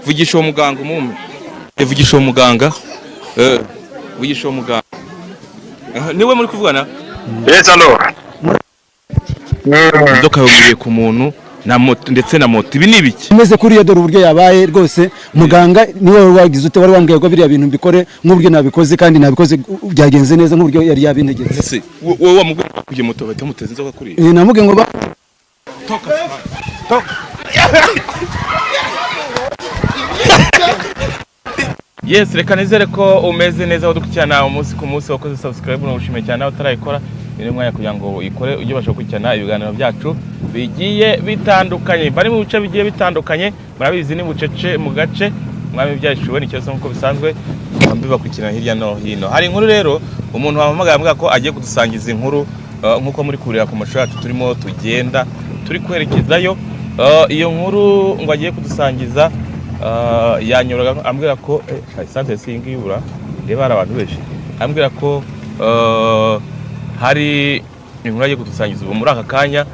vugisha uwo muganga umume. Vugisha uwo muganga. Vugisha uwo muganga. Niwe muri kuvugana? Yes, allo. Inzoka yoguriye ku muntu na moto ndetse na moto. Ibi ni biki? Imeze kuri iyo dore uburyo yabaye rwose muganga niwe wagize ute wari wambwiye ko biriya bintu mbikore nk'uburyo nabikoze kandi nabikoze byagenze neza nk'uburyo yari yabintegetse. Ese wowe wamugura kuje moto bahita muteza inzoka kuri. Namuge ngo toka. Yes, reka nizere ko umeze neza udukurikirana umunsi ku munsi wakoze subscribe no gushimira cyane utarayikora iri mwanya kugira ngo ikore ujye basha gukurikirana ibiganiro byacu bigiye bitandukanye bari mu bice bigiye bitandukanye murabizi ni bucece mu gace mwami byashuwe ni cyose nkuko bisanzwe bambi bakurikirana hirya no hino. Hari inkuru rero umuntu wamamagara avuga ko agiye kudusangiza inkuru nkuko muri kurira ku mashuri yacu turimo tugenda turi kwerekezayo iyo nkuru ngo agiye kudusangiza yanyoraga ambwira ko santé singi yura reba abantu benshi ambwira ko hari inkuru agiye kudusangiza ubu muri aka kanya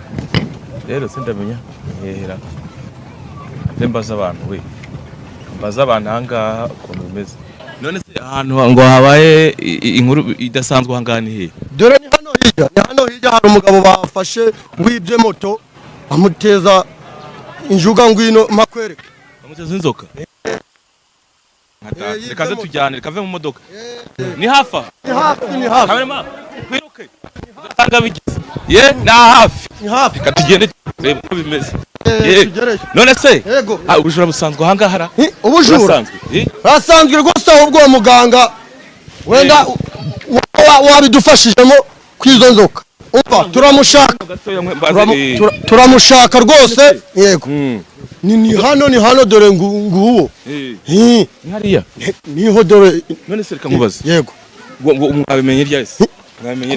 rero sindamenya hera mbaza abantu we mbaza abantu hangaha ukuntu bimeze none se ahantu ngo habaye inkuru idasanzwe hangani he dore ni hano hirya hari umugabo bafashe wibye moto amuteza injuga ngwino makwereke amuteza inzoka reka tujyane kave mu modoka ni hafa kamera kwiruke tanga bigize na hafi reka tugende reba uko bimeze none se ubujura busanzwe hangahara ubujura hasanzwe rwose ahubwo uwo muganga wenda wabidufashijemo kwizo nzoka umva turamushaka rwose yego ni hano dore nguwo nkariya niho dore none se reka mubaze yego mwabimenye ryahise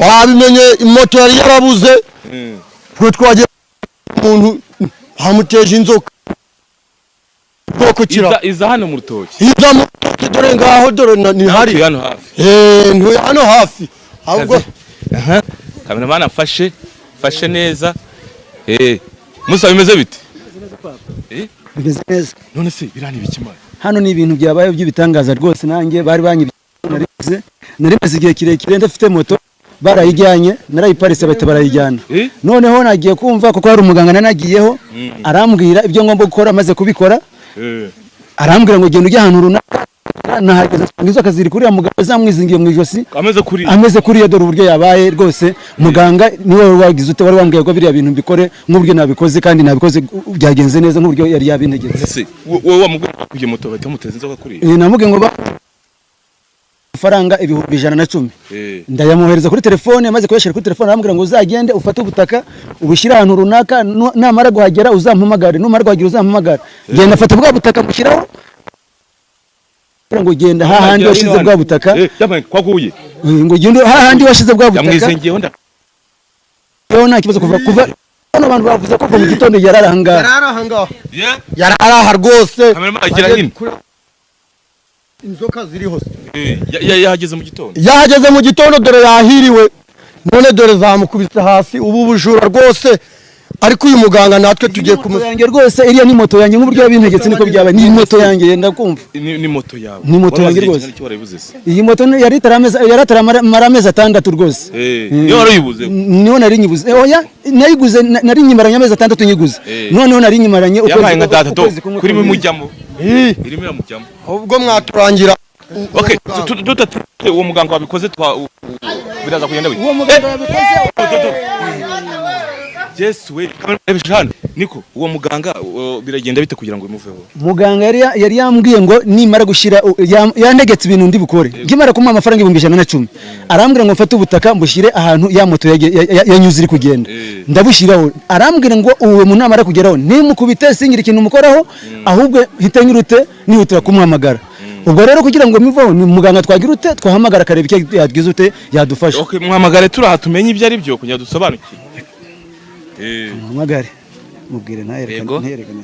wabimenye moto yari yarabuze twe twagiye umuntu hamuteje inzoka bwoko kira iza hano mu rutoki iza mu rutoki dore ngaho dore ni hari hano hafi hano hafi ahubwo kameramana fashe neza musa bimeze bite bimeze neza none se birani bikimara hano ni ibintu byabaye by'ibitangaza rwose nanjye bari banyibye narimaze igihe kirekire ndafite moto barayijyanye narayiparitse bahita barayijyana noneho nagiye kumva kuko hari umuganga nanagiyeho arambwira ibyo ngomba gukora amaze kubikora arambwira ngo genda ujya ahantu runaka nahageze inzoka ziri kuri ya mugabo zamwizingiye mu ijosi ameze kuri iyo dore uburyo yabaye rwose muganga niwe wagize ute wari wambwiye ko biriya bintu mbikore nk'uburyo nabikoze kandi nabikoze byagenze neza nk'uburyo yari yabintegetse. Ese wowe wamugura kuje moto bahita muteza inzoka kuri namuge ngo faranga 110 ndayamuhereza kuri telefone amaze kuyashira kuri telefone arambwira ngo uzagende ufate ubutaka ubushyira ahantu runaka namara guhagera uzampamagare numara guhagera uzampamagare genda fata bwa butaka mushyiraho ngo genda hahandi washize bwa butaka kwaguye ngo genda hahandi washize bwa butaka yamwizengiyeho nda nta kibazo kuva hano abantu bavuze ko mu gitondo yararahanga yararaha rwose inzoka ziri hose yahageze mu gitondo dore yahiriwe none dore zamukubise hasi ubu bujura rwose ariko uyu muganga natwe tugiye kumusangira rwose iriya ni moto yanjye nk'uburyo yabintegetse niko byaba ni moto yanjye yenda kumva ni moto yawe ni moto yanjye rwose iyi moto yari itaramara amezi 6 rwose niyo warayibuze niyo nari nyibuze oya nayiguze nari nyimaranye amezi 6 nyiguze noneho nari nyimaranye ukwezi nka data kuri mu mujyamo irimo iramujyamo ubwo mwaturangira okay uwo muganga wabikoze biraza kugenda bite uwo muganga wabikoze Yes we hano niko uwo muganga biragenda bite kugira ngo imuveho muganga yari yambwiye ngo nimara gushira yandegetse ibintu ndi bukore ngimara kumuha amafaranga 110 arambwira ngo mfate ubutaka mbushyire ahantu ya moto yanyuze iri kugenda ndabushiraho arambwira ngo uwo muntu amara kugeraho nimukubite singira ikintu mukoraho ahubwo hitanyurute nihutira kumuhamagara ubwo rero kugira ngo miveho ni muganga twagira ute twahamagara kareba icyo yagize ute yadufasha okay muhamagare turaha tumenye ibyo ari byo kugira dusobanukire muhamagare mubwire nterekane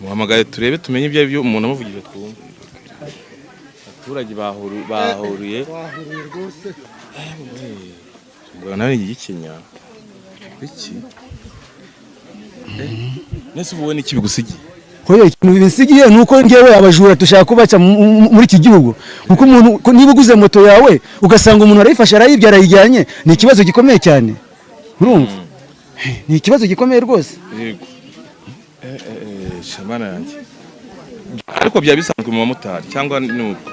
muhamagare turebe tumenye ibyo byo umuntu amuvugije twumva abaturage bahuriye rwose ngo nawe igikenya iki nese ubuwe n'iki bigusigiye hoyo ikintu bisigiye nuko ngewe abajura tushaka kubaca muri iki gihugu kuko umuntu niba uguze moto yawe ugasanga umuntu arayifasha arayibya arayijyanye ni ikibazo gikomeye cyane urumva ni ikibazo gikomeye rwose yego shamana yanjye ariko byari bisanzwe mu bamotari cyangwa nuko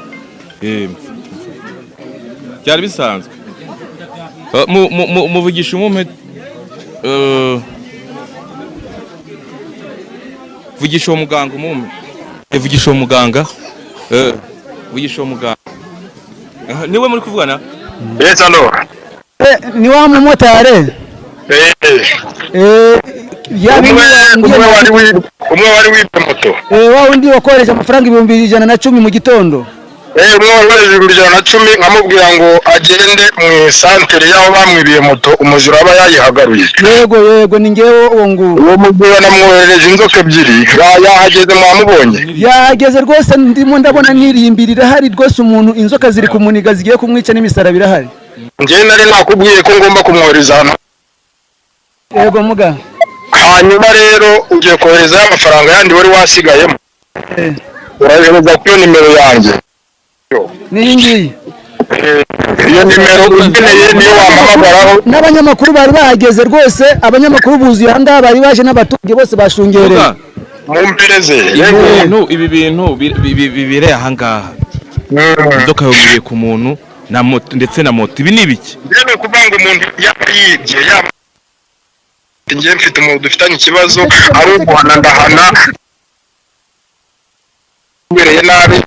byari bisanzwe muvugisha umwe vugisha uwo muganga umume vugisha uwo muganga vugisha uwo muganga niwe muri kuvugana hano ni wa mumotari umwe wari wibye moto wa undi wakoresha amafaranga 110 mu gitondo umwe wari waje 110 nkamubwira ngo agende mu santere yaho bamwibiye moto umujura aba yayihagaruye yego ni ngewe uwo nguwo uwo mugabo namwohereje inzoka ebyiri yahageze mwamubonye yahageze rwose ndimo ndabona nirimbirira hari rwose umuntu inzoka ziri kumuniga zigiye kumwica n'imisara birahari njye nari nakubwiye ko ngomba kumwohereza hano yego muga hanyuma rero ugiye kohereza amafaranga yandi wari wasigayemo urahereza kuri nimero yanjye niyi ngiyi iyo nimero ukeneye niyo wampamagaraho n'abanyamakuru bari bahageze rwose abanyamakuru buzuye aha ngaha bari baje n'abaturage bose bashungereye mumpereze ibi bintu bibireye aha ngaha inzoka yomiriye ku muntu na moto ndetse na moto ibi ni ibiki rero kuvanga umuntu yibye njye mfite umuntu dufitanye ikibazo ari uguhana ndahana ubereye nabi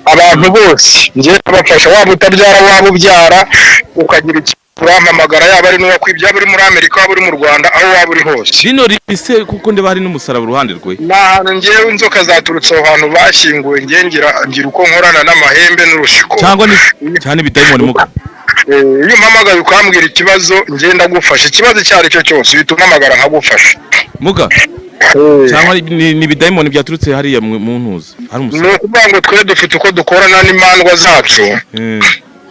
abantu bose njye abafasha waba utabyara waba ubyara ukagira urampamagara yaba ari n'uwakwibye yaba uri muri Amerika waba uri mu Rwanda aho waba uri hose rino ripise kuko ndeba hari n'umusaraba uruhande rwe n'ahantu njyewe inzoka zaturutse aho hantu bashyinguwe njye ngira uko nkorana n'amahembe n'urushiko cyangwa cyane bidayimoni muga iyo umpamagaye ukambwira ikibazo ngenda gufasha ikibazo icyo ari cyo cyose uhita umpamagara nkagufasha muga cyangwa ni bidayimoni byaturutse hariya mu ntuza hari umusaraba ni ukuvuga ngo twe dufite uko dukorana n'imandwa zacu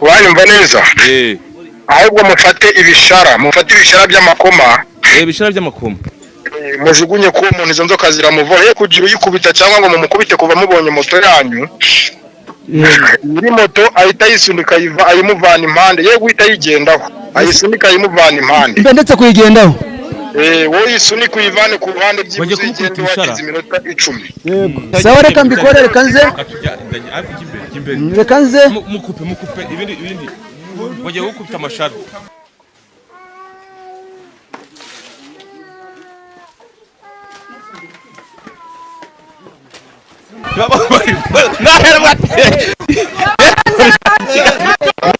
wanyumva neza ahubwo mufate ibishara by'amakoma ibishara by'amakoma mujugunye ko umuntu izo nzoka ziramuvora kugira uyikubita cyangwa ngo mumukubite kuva mubonye moto yanyu iri moto ahita yisunika ayimuvana impande ye guhita yigendaho ayisunika ayimuvana impande ndetse kuyigendaho wowe yisunika uyivane ku ruhande by'ibigende wagize iminota 10 sawa reka mbikore reka nze mukupe ibindi wajya gukubita amashara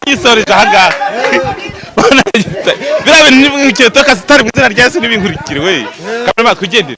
yisoreza ahangaha biriya bintu n'ibintu toka sitari mu izina rya Yesu n'ibinkurikire we kamera twigendere